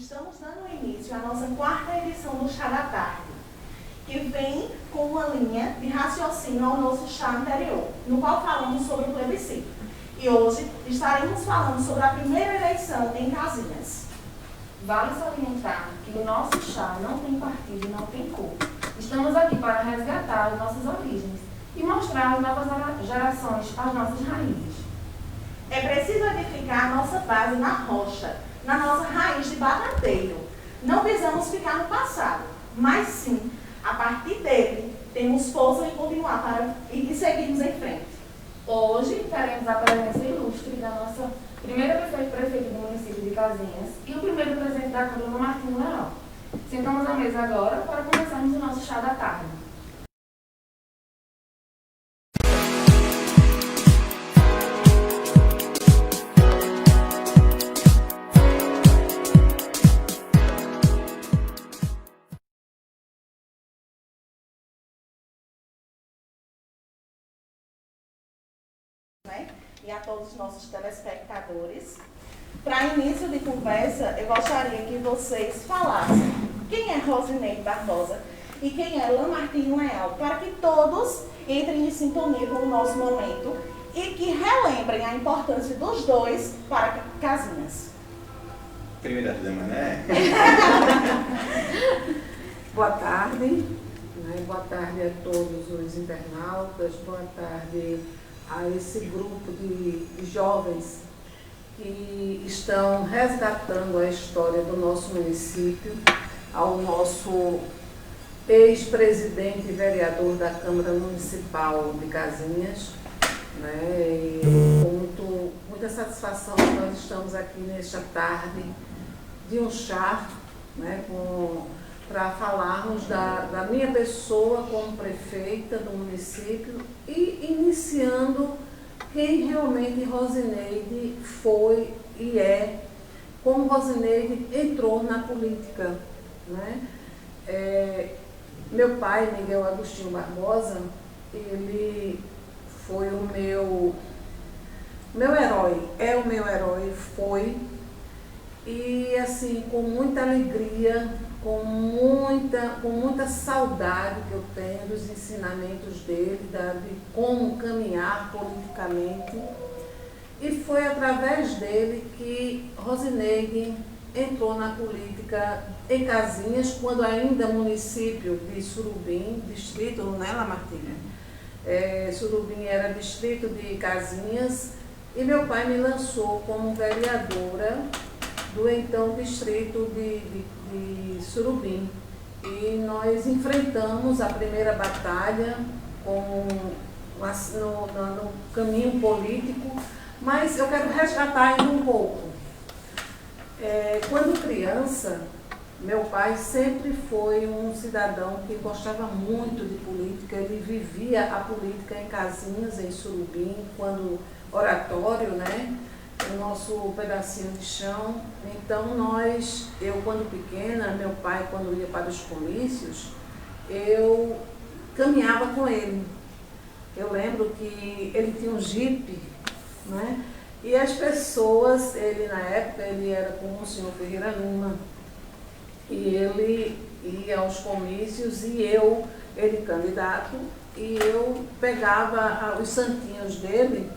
Estamos dando início à nossa quarta edição do Chá da Tarde, que vem com uma linha de raciocínio ao nosso chá anterior, no qual falamos sobre o plebiscito. E hoje estaremos falando sobre a primeira eleição em Casinhas. Vale salientar que o nosso chá não tem partido e não tem cor. Estamos aqui para resgatar as nossas origens e mostrar às novas gerações as nossas raízes. É preciso edificar a nossa base na rocha, na nossa raiz de batateiro. Não visamos ficar no passado, mas sim, a partir dele, temos força em continuar e seguirmos em frente. Hoje teremos a presença ilustre da nossa primeira prefeita do município de Casinhas e o primeiro presidente da Câmara, Martinho Leal. Sentamos à mesa agora para começarmos o nosso chá da tarde. E a todos os nossos telespectadores. Para início de conversa, eu gostaria que vocês falassem quem é Rosineide Barbosa e quem é Lamartine Leal, para que todos entrem em sintonia com o nosso momento e que relembrem a importância dos dois para Casinhas. Primeira dama, né? Boa tarde, boa tarde a todos os internautas, boa tarde a esse grupo de jovens que estão resgatando a história do nosso município, ao nosso ex-presidente e vereador da Câmara Municipal de Casinhas, E com muita satisfação que nós estamos aqui nesta tarde de um chá, para falarmos da minha pessoa como prefeita do município e iniciando quem realmente Rosineide foi e é, como Rosineide entrou na política. Meu pai, Miguel Agostinho Barbosa, ele foi o meu herói, é o meu herói, foi, e assim, com muita alegria, com muita saudade que eu tenho dos ensinamentos dele, de como caminhar politicamente. E foi através dele que Rosineide entrou na política em Casinhas, quando ainda município de Surubim, distrito, não é, Lamartine? Surubim era distrito de Casinhas, e meu pai me lançou como vereadora do então distrito de Surubim. E nós enfrentamos a primeira batalha no caminho político, mas eu quero resgatar ainda um pouco. Quando criança, meu pai sempre foi um cidadão que gostava muito de política, ele vivia a política em Casinhas, em Surubim, quando oratório, o nosso pedacinho de chão. Então eu quando pequena, meu pai quando ia para os comícios, eu caminhava com ele. Eu lembro que ele tinha um jipe, e as pessoas, na época ele era com o senhor Ferreira Lima, e ele ia aos comícios e ele candidato, e eu pegava os santinhos dele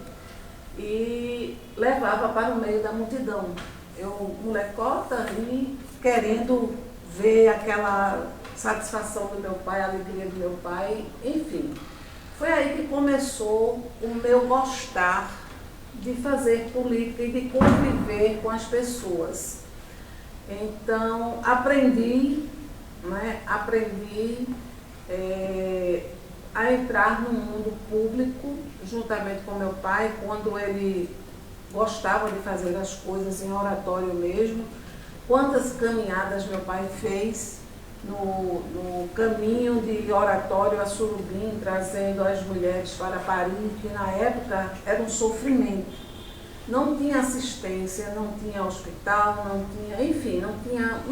e levava para o meio da multidão. Eu, molecota, e querendo ver aquela satisfação do meu pai, a alegria do meu pai, enfim. Foi aí que começou o meu gostar de fazer política e de conviver com as pessoas. Então, aprendi a entrar no mundo público, juntamente com meu pai, quando ele gostava de fazer as coisas em oratório mesmo. Quantas caminhadas meu pai fez no caminho de oratório a Surubim, trazendo as mulheres para parir, que na época era um sofrimento. Não tinha assistência, não tinha hospital, não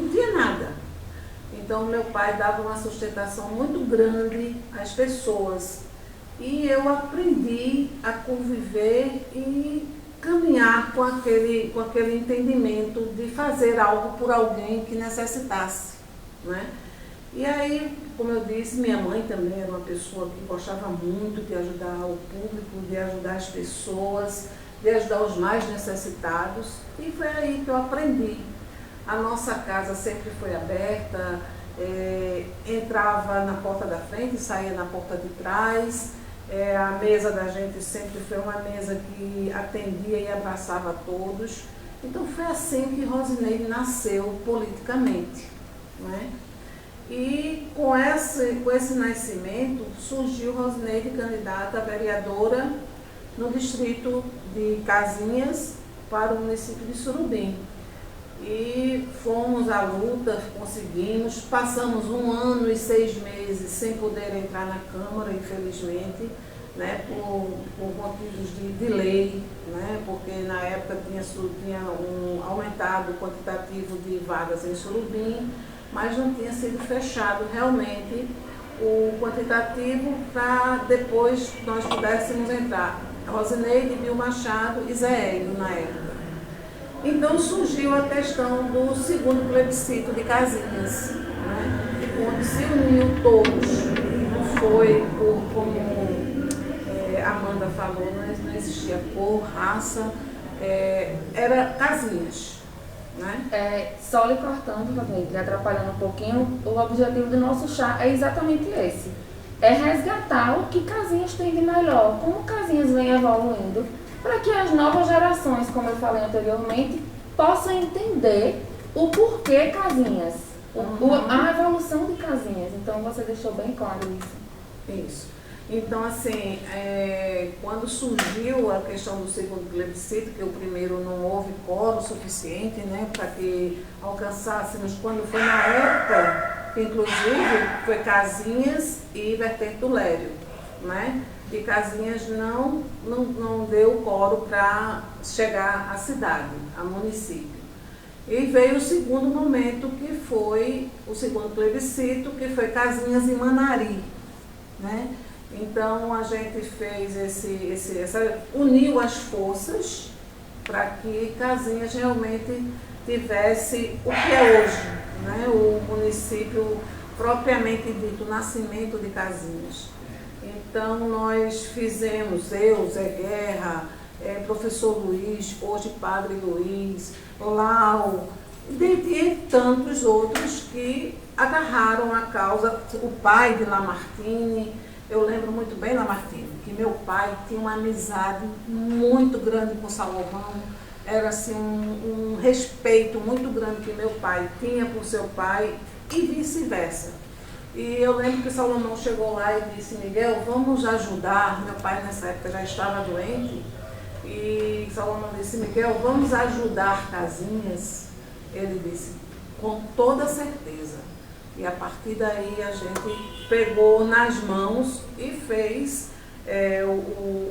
tinha nada. Então, meu pai dava uma sustentação muito grande às pessoas. E eu aprendi a conviver e caminhar com aquele entendimento de fazer algo por alguém que necessitasse, né? E aí, como eu disse, minha mãe também era uma pessoa que gostava muito de ajudar o público, de ajudar as pessoas, de ajudar os mais necessitados, e foi aí que eu aprendi. A nossa casa sempre foi aberta, entrava na porta da frente e saía na porta de trás. A mesa da gente sempre foi uma mesa que atendia e abraçava todos. Então foi assim que Rosineide nasceu politicamente, né? E com esse nascimento surgiu Rosineide candidata a vereadora no distrito de Casinhas para o município de Surubim. E fomos à luta, conseguimos, passamos 1 ano e 6 meses sem poder entrar na Câmara, infelizmente, né, por motivos de lei, né, porque na época tinha aumentado o quantitativo de vagas em Surubim, mas não tinha sido fechado realmente o quantitativo para depois nós pudéssemos entrar. Rosineide, Bill Machado e Zé Hélio na época. Então surgiu a questão do segundo plebiscito de Casinhas, né, onde se uniu todos. Não foi como Amanda falou, não existia cor, raça, era Casinhas. Né? Só lhe cortando, lhe atrapalhando um pouquinho, o objetivo do nosso chá é exatamente esse. É resgatar o que Casinhas tem de melhor, como Casinhas vem evoluindo, para que as novas gerações, como eu falei anteriormente, possam entender o porquê Casinhas, a evolução de Casinhas. Então você deixou bem claro isso. Isso. Então, assim, quando surgiu a questão do segundo plebiscito, que o primeiro não houve quórum suficiente, né, para que alcançássemos, quando foi na época, que inclusive foi Casinhas e Vertente do Lério, né, e Casinhas não deu quórum para chegar à cidade, ao município. E veio o segundo momento, que foi o segundo plebiscito, que foi Casinhas e Manari, né? Então a gente fez uniu as forças para que Casinhas realmente tivesse o que é hoje, né? O município propriamente dito, o nascimento de Casinhas. Então nós fizemos, eu, Zé Guerra, professor Luiz, hoje Padre Luiz, Lau, dentre tantos outros que agarraram a causa, o pai de Lamartine. Eu lembro muito bem, Lamartine, que meu pai tinha uma amizade muito grande com Salomão, era assim um respeito muito grande que meu pai tinha por seu pai e vice-versa. E eu lembro que Salomão chegou lá e disse: Miguel, vamos ajudar. Meu pai nessa época já estava doente, e Salomão disse: Miguel, vamos ajudar Casinhas. Ele disse: com toda certeza. E a partir daí a gente pegou nas mãos e fez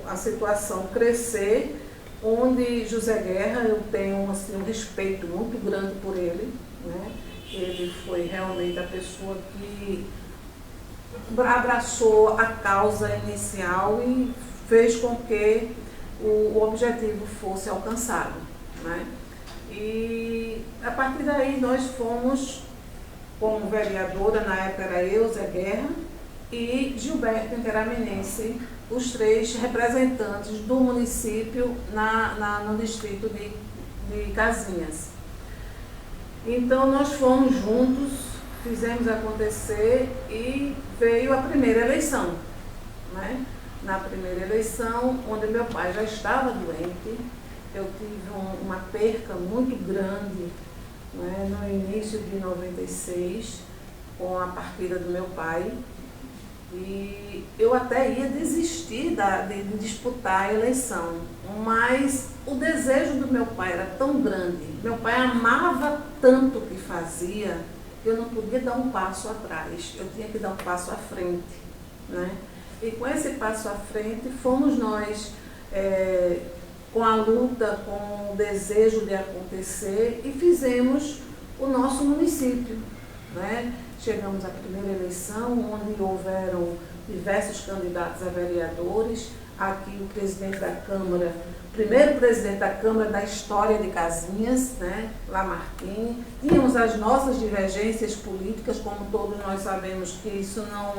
a situação crescer, onde José Guerra, eu tenho assim, um respeito muito grande por ele, né? Ele foi realmente a pessoa que abraçou a causa inicial e fez com que o objetivo fosse alcançado, né? E a partir daí nós fomos, como vereadora, na época era eu, Zé Guerra e Gilberto Interaminense, os 3 representantes do município no distrito de Casinhas. Então nós fomos juntos, fizemos acontecer e veio a primeira eleição, né? Na primeira eleição, onde meu pai já estava doente, eu tive uma perca muito grande, né, no início de 96, com a partida do meu pai, e eu até ia desistir de disputar a eleição, mas o desejo do meu pai era tão grande, meu pai amava tanto o que fazia, que eu não podia dar um passo atrás, eu tinha que dar um passo à frente, né? E com esse passo à frente fomos nós, com a luta, com o desejo de acontecer, e fizemos o nosso município, né? Chegamos à primeira eleição, onde houveram diversos candidatos a vereadores, aqui o presidente da Câmara, o primeiro presidente da Câmara da história de Casinhas, né, Lamartine. Tínhamos as nossas divergências políticas, como todos nós sabemos que isso não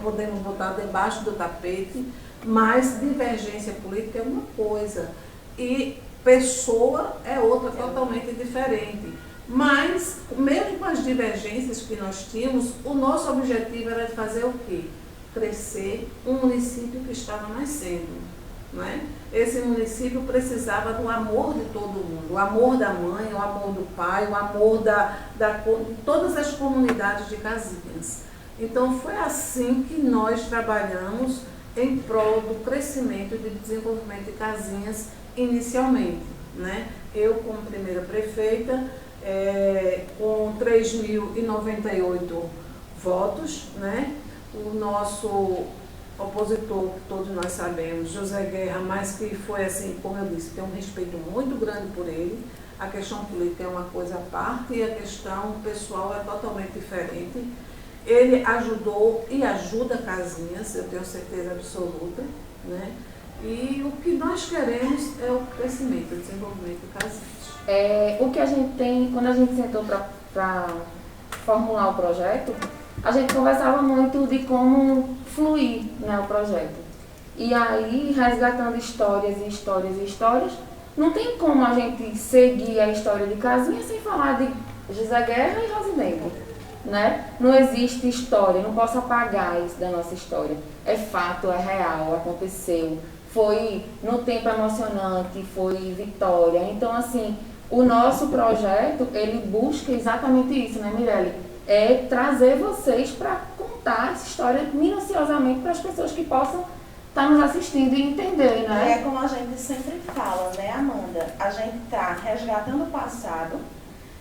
podemos botar debaixo do tapete, mas divergência política é uma coisa e pessoa é outra totalmente diferente. Mas, mesmo com as divergências que nós tínhamos, o nosso objetivo era de fazer o quê? Crescer um município que estava nascendo, não é? Esse município precisava do amor de todo mundo, o amor da mãe, o amor do pai, o amor de todas as comunidades de Casinhas. Então, foi assim que nós trabalhamos em prol do crescimento e do desenvolvimento de Casinhas inicialmente, né? Eu, como primeira prefeita, com 3.098 votos, né? O nosso opositor, que todos nós sabemos, José Guerra, mas que foi assim, como eu disse, tem um respeito muito grande por ele. A questão política é uma coisa à parte e a questão pessoal é totalmente diferente. Ele ajudou e ajuda Casinhas, eu tenho certeza absoluta, né? E o que nós queremos é o crescimento, o desenvolvimento de Casinhas. O que a gente tem, quando a gente sentou para formular o projeto, a gente conversava muito de como fluir, né, o projeto. E aí, resgatando histórias e histórias e histórias, não tem como a gente seguir a história de Casinhas sem falar de José Guerra e Rosineide, né? Não existe história, não posso apagar isso da nossa história. É fato, é real, aconteceu. Foi no tempo emocionante, foi vitória. Então, assim, o nosso projeto, ele busca exatamente isso, né, Mirelle? É trazer vocês para contar essa história minuciosamente para as pessoas que possam estar nos assistindo e entenderem, né? E é como a gente sempre fala, né, Amanda? A gente está resgatando o passado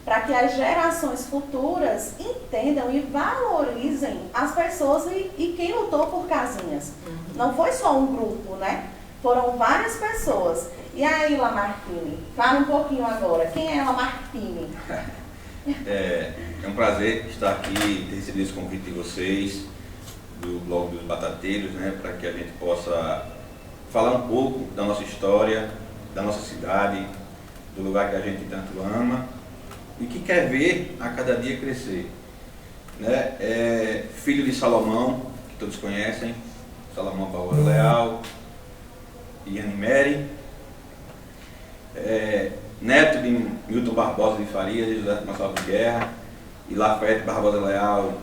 para que as gerações futuras entendam e valorizem as pessoas e quem lutou por Casinhas. Não foi só um grupo, né? Foram várias pessoas. E aí, Lamartine, fala um pouquinho agora. Quem é Lamartine? É um prazer estar aqui, ter recebido esse convite de vocês, do blog dos Batateiros, né, para que a gente possa falar um pouco da nossa história, da nossa cidade, do lugar que a gente tanto ama e que quer ver a cada dia crescer. Né? Filho de Salomão, que todos conhecem, Salomão Barbosa Leal e Animere, neto de Milton Barbosa de Faria, de José Gonçalves de Guerra, e Lafayette Barbosa Leal,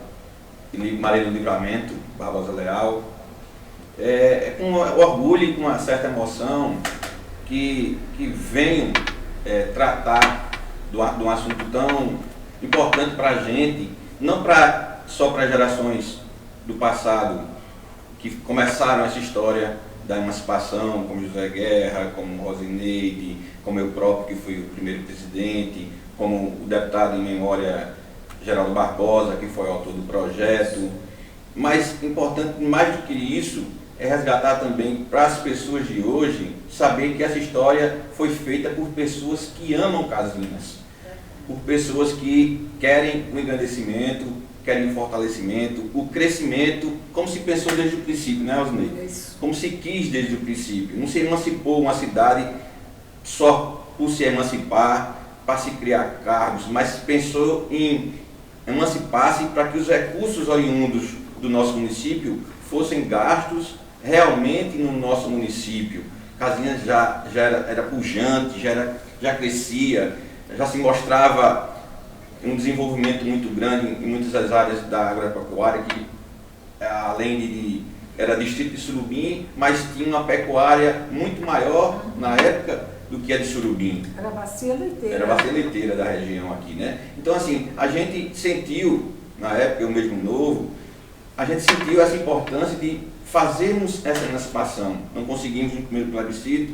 e Maria do Livramento Barbosa Leal. Com orgulho e com uma certa emoção que venho tratar de um assunto tão importante para a gente, não só para gerações do passado que começaram essa história da emancipação, como José Guerra, como Rosineide, como eu próprio, que fui o primeiro presidente, como o deputado em memória Geraldo Barbosa, que foi o autor do projeto. Mas importante, mais do que isso, é resgatar também para as pessoas de hoje, saber que essa história foi feita por pessoas que amam Casinhas, por pessoas que querem o engrandecimento, querem o fortalecimento, o crescimento, como se pensou desde o princípio, né, Osnei? Como se quis desde o princípio. Não se emancipou uma cidade só por se emancipar, para se criar cargos, mas pensou em emancipar-se para que os recursos oriundos do nosso município fossem gastos realmente no nosso município. Casinhas já era pujante, já crescia, já se mostrava um desenvolvimento muito grande em muitas das áreas da agropecuária, que além era distrito de Surubim, mas tinha uma pecuária muito maior na época do que a de Surubim. Era a bacia leiteira. Era a bacia leiteira da região aqui, né? Então, assim, a gente sentiu, na época, eu mesmo novo, a gente sentiu essa importância de fazermos essa emancipação. Não conseguimos no primeiro plebiscito,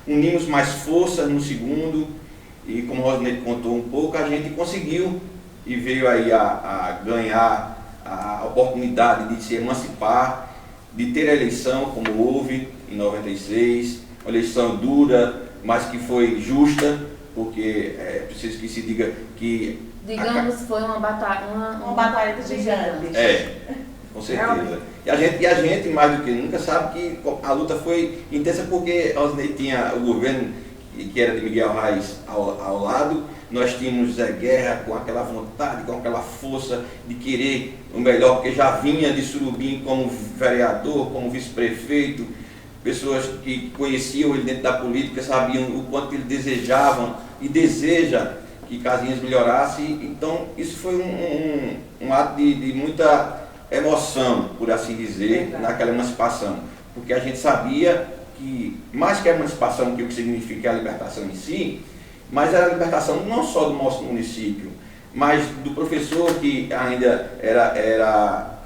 unimos mais força no segundo, e como o Rosineide contou um pouco, a gente conseguiu e veio aí a ganhar a oportunidade de se emancipar, de ter a eleição como houve em 96, uma eleição dura, mas que foi justa, porque é preciso que se diga que... Digamos, foi uma batalha Uma batalha de gigantes. Com certeza. E a gente, mais do que nunca, sabe que a luta foi intensa porque Rosinei tinha o governo, que era de Miguel Reis, ao lado. Nós tínhamos José Guerra com aquela vontade, com aquela força de querer o melhor, porque já vinha de Surubim como vereador, como vice-prefeito, pessoas que conheciam ele dentro da política, sabiam o quanto ele desejavam e deseja que Casinhas melhorasse. Então isso foi um ato de muita emoção, por assim dizer, naquela emancipação, porque a gente sabia que, mais que a emancipação, que o que significa a libertação em si, mas era a libertação não só do nosso município, mas do professor que ainda era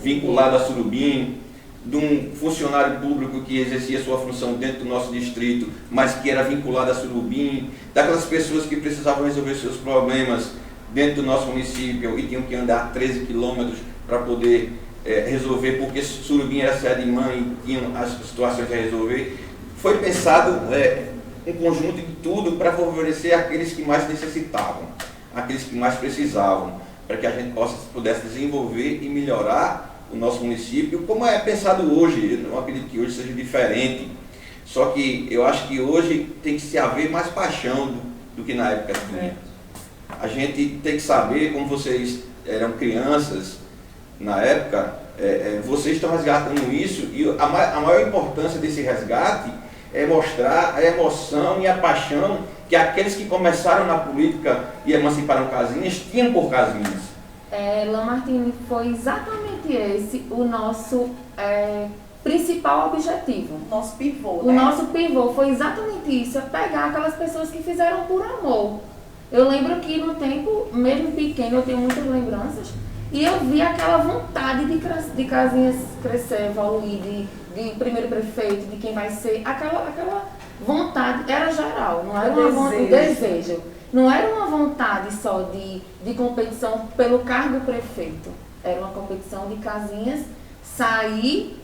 vinculado a Surubim, de um funcionário público que exercia sua função dentro do nosso distrito, mas que era vinculado a Surubim, daquelas pessoas que precisavam resolver seus problemas dentro do nosso município e tinham que andar 13 quilômetros para poder resolver, porque Surubim era sede mãe e tinham as situações a resolver. Foi pensado um conjunto de tudo para favorecer aqueles que mais necessitavam, aqueles que mais precisavam, para que a gente pudesse desenvolver e melhorar o nosso município, como é pensado hoje. Eu não acredito que hoje seja diferente, só que eu acho que hoje tem que se haver mais paixão do que na época tinha. A gente tem que saber, como vocês eram crianças na época, vocês estão resgatando isso, e a maior importância desse resgate é mostrar a emoção e a paixão que aqueles que começaram na política e emanciparam Casinhas tinham por Casinhas. Lamartine, foi exatamente esse o nosso principal objetivo. Nosso pivô, O nosso pivô foi exatamente isso, é pegar aquelas pessoas que fizeram por amor. Eu lembro que no tempo, mesmo pequeno, eu tenho muitas lembranças, e eu vi aquela vontade de Casinhas crescer, evoluir, de primeiro prefeito, de quem vai ser, aquela vontade era geral, não era um desejo. Não era uma vontade só de competição pelo cargo prefeito, era uma competição de Casinhas sair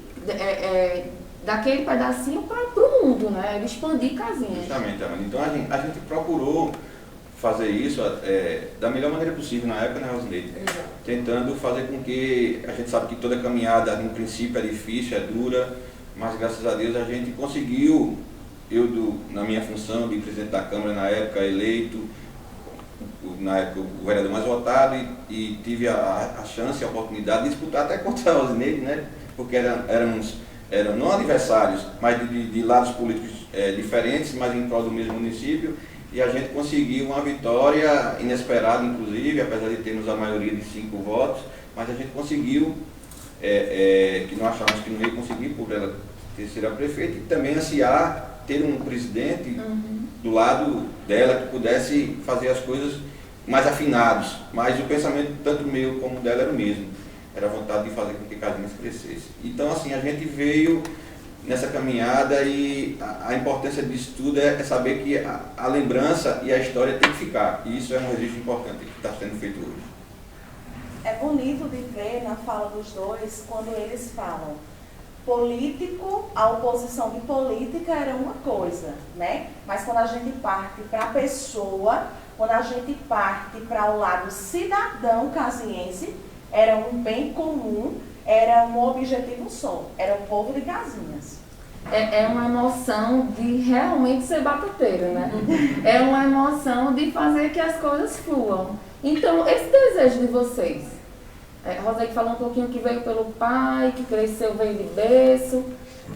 daquele pedacinho para o mundo, né? Era expandir Casinhas. Justamente, Amanda. Então a gente procurou fazer isso da melhor maneira possível na época, né, Rosinei? Tentando fazer com que, a gente sabe que toda caminhada no princípio é difícil, é dura, mas graças a Deus a gente conseguiu. Na minha função de presidente da Câmara na época, eleito, na época o vereador mais votado, e tive a chance, a oportunidade de disputar até contra a Rosinei, né? Porque eram não adversários, mas de lados políticos diferentes, mas em prol do mesmo município, e a gente conseguiu uma vitória inesperada, inclusive, apesar de termos a maioria de 5 votos, mas a gente conseguiu, que nós achávamos que não ia conseguir, por ela ter sido a prefeita, e também ansiar ter um presidente do lado dela que pudesse fazer as coisas mais afinados, mas o pensamento tanto meu como dela era o mesmo, era a vontade de fazer com que Casinhas crescesse. Então assim, a gente veio nessa caminhada, e a importância disso tudo é saber que a lembrança e a história tem que ficar, e isso é um registro importante que está sendo feito hoje. É bonito de ver na fala dos dois, quando eles falam político, a oposição de política era uma coisa, né? Mas quando a gente parte para a pessoa, quando a gente parte para o lado cidadão casinhense, era um bem comum, era um objetivo só, era o povo de Casinhas. É uma emoção de realmente ser batuteiro, né? É uma emoção de fazer que as coisas fluam. Então, esse desejo de vocês, Rosalie falou um pouquinho que veio pelo pai, que cresceu, veio de berço.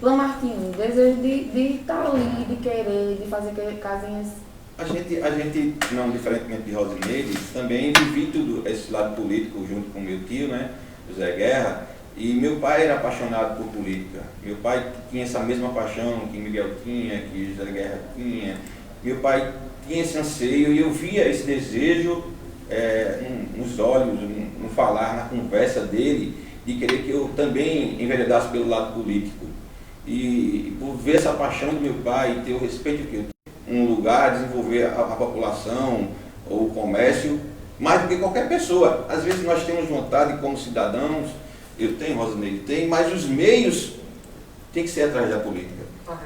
Lamartine, desejo de estar ali, de querer, de fazer Casinhas. A gente, não diferentemente de Rosinei, também vivi tudo esse lado político junto com meu tio, né, José Guerra, e meu pai era apaixonado por política. Meu pai tinha essa mesma paixão que Miguel tinha, que José Guerra tinha. Meu pai tinha esse anseio, e eu via esse desejo nos olhos, no falar, na conversa dele, de querer que eu também enveredasse pelo lado político. E por ver essa paixão do meu pai e ter o respeito que eu tenho, um lugar, desenvolver a população ou o comércio, mais do que qualquer pessoa. Às vezes nós temos vontade como cidadãos, eu tenho, Rosinei tem, mas os meios têm que ser atrás da política.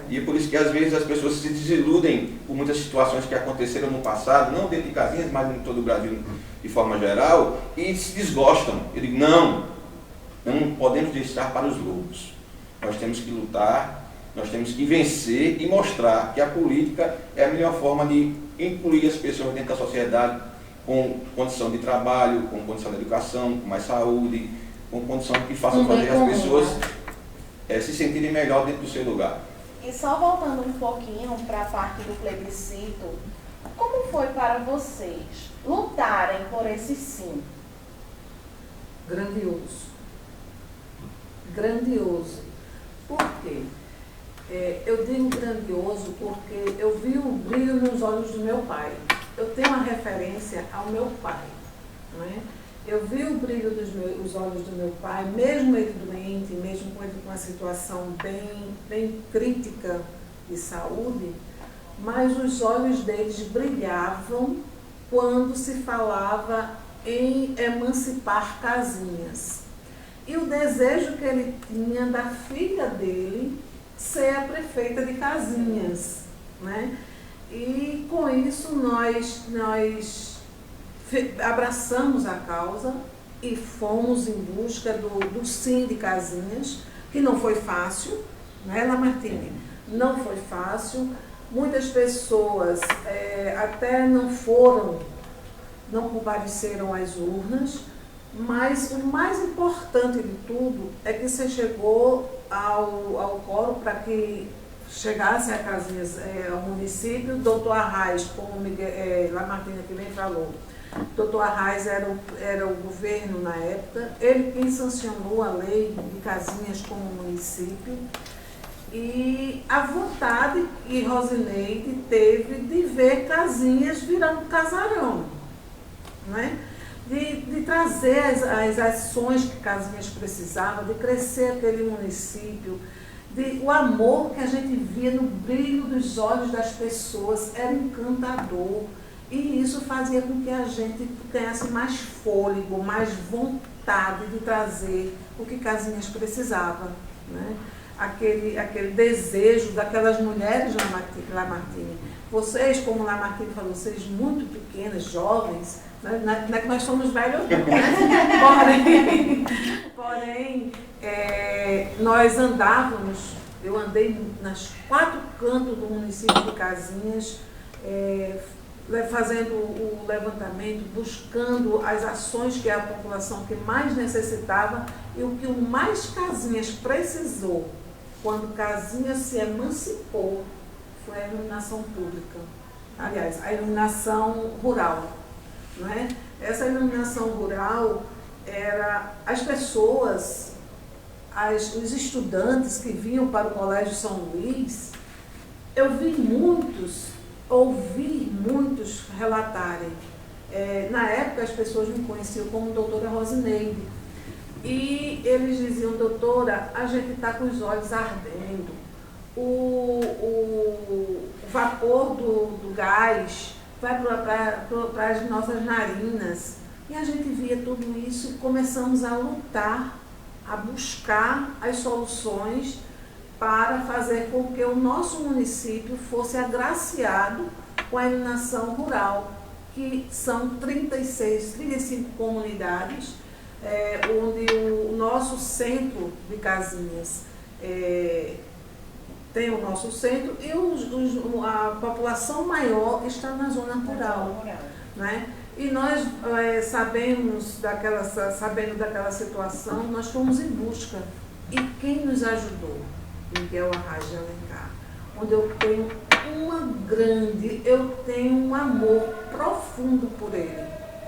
E é por isso que às vezes as pessoas se desiludem por muitas situações que aconteceram no passado, não dentro de Casinhas, mas em todo o Brasil de forma geral, e se desgostam. Eu digo, não, não podemos deixar para os lobos. Nós temos que lutar, nós temos que vencer e mostrar que a política é a melhor forma de incluir as pessoas dentro da sociedade com condição de trabalho, com condição de educação, com mais saúde, com condição que façam fazer as pessoas se sentirem melhor dentro do seu lugar. E só voltando um pouquinho para a parte do plebiscito, como foi para vocês lutarem por esse sim? Grandioso. Grandioso. Por quê? Eu digo grandioso porque eu vi o brilho nos olhos do meu pai. Eu tenho uma referência ao meu pai, não é? Eu vi o brilho dos olhos do meu pai, mesmo ele doente, mesmo com ele com uma situação bem crítica de saúde, mas os olhos deles brilhavam quando se falava em emancipar Casinhas. E o desejo que ele tinha da filha dele ser a prefeita de Casinhas, né? E com isso nós abraçamos a causa e fomos em busca do sim de Casinhas, que não foi fácil, né, Lamartine? Não foi fácil. Muitas pessoas até não compareceram às urnas, mas o mais importante de tudo é que você chegou ao quórum para que chegasse a Casinhas, ao município. Doutor Arraes, como Lamartine aqui bem falou, doutor Arraes era o governo na época, ele quem sancionou a lei de Casinhas como município, e a vontade que Rosineide teve de ver Casinhas virando casarão, né? De trazer as ações que Casinhas precisava, de crescer aquele município, o amor que a gente via no brilho dos olhos das pessoas era encantador. E isso fazia com que a gente tivesse mais fôlego, mais vontade de trazer o que Casinhas precisava, né? Aquele desejo daquelas mulheres Lamartine. Vocês, como Lamartine falou, vocês muito pequenas, jovens, né? Não é que nós somos velhos, não, né? Porém, nós andávamos, eu andei nas 4 cantos do município de Casinhas, fazendo o levantamento, buscando as ações que a população que mais necessitava, e o que o mais Casinhas precisou, quando Casinhas se emancipou, foi a iluminação pública. Aliás, a iluminação rural, não é? Essa iluminação rural era as pessoas, os estudantes que vinham para o Colégio São Luís. Eu ouvi muitos relatarem. Na época as pessoas me conheciam como doutora Rosineide. E eles diziam: doutora, a gente está com os olhos ardendo. O vapor do gás vai para as nossas narinas. E a gente via tudo isso e começamos a lutar, a buscar as soluções para fazer com que o nosso município fosse agraciado com a iluminação rural, que são 35 comunidades, onde o nosso centro de Casinhas tem o nosso centro, e a população maior está na zona rural, né? E nós, sabendo daquela situação, nós fomos em busca. E quem nos ajudou? Miguel Arraes de Alencar, onde eu tenho um amor profundo por ele,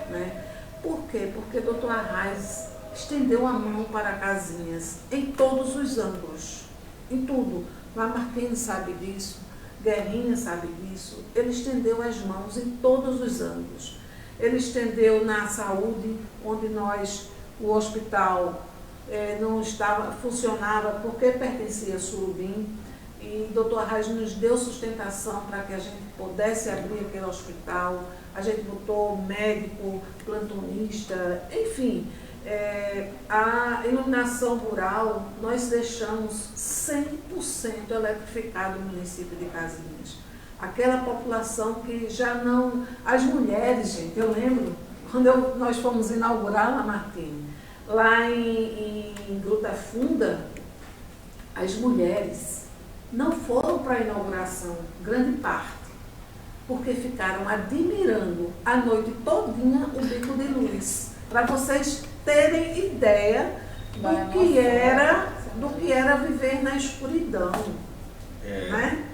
né? Por quê? Porque o doutor Arraes estendeu a mão para Casinhas em todos os ângulos, em tudo. Lamartine sabe disso, Guerrinha sabe disso. Ele estendeu as mãos em todos os ângulos. Ele estendeu na saúde, onde o hospital não funcionava porque pertencia a Surubim, e o doutor Arraes nos deu sustentação para que a gente pudesse abrir aquele hospital. A gente botou médico, plantonista, enfim. A iluminação rural, nós deixamos 100% eletrificado o município de Casinhas. Aquela população que já não... As mulheres, gente, eu lembro, quando nós fomos inaugurar Lamartine, Lá em Gruta Funda, as mulheres não foram para a inauguração, grande parte, porque ficaram admirando a noite todinha o bico de luz, para vocês terem ideia do que era viver na escuridão. Né?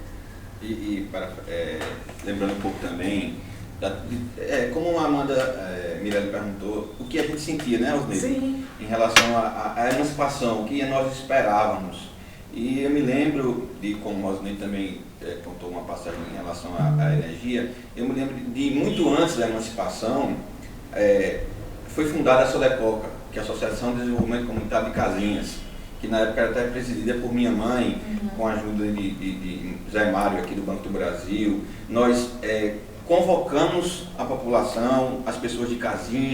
Lembrando um pouco também, como a Amanda Mirella perguntou, o que a gente sentia, né, Osneide, em relação à emancipação, o que nós esperávamos. E eu me lembro de, como o Osneide também contou uma passagem em relação à energia, eu me lembro de muito antes da emancipação, foi fundada a Sodecoca, que é a Associação de Desenvolvimento Comunitário de Casinhas, que na época era até presidida por minha mãe, com a ajuda de Zé Mário aqui do Banco do Brasil. Nós convocamos a população, as pessoas de casinha,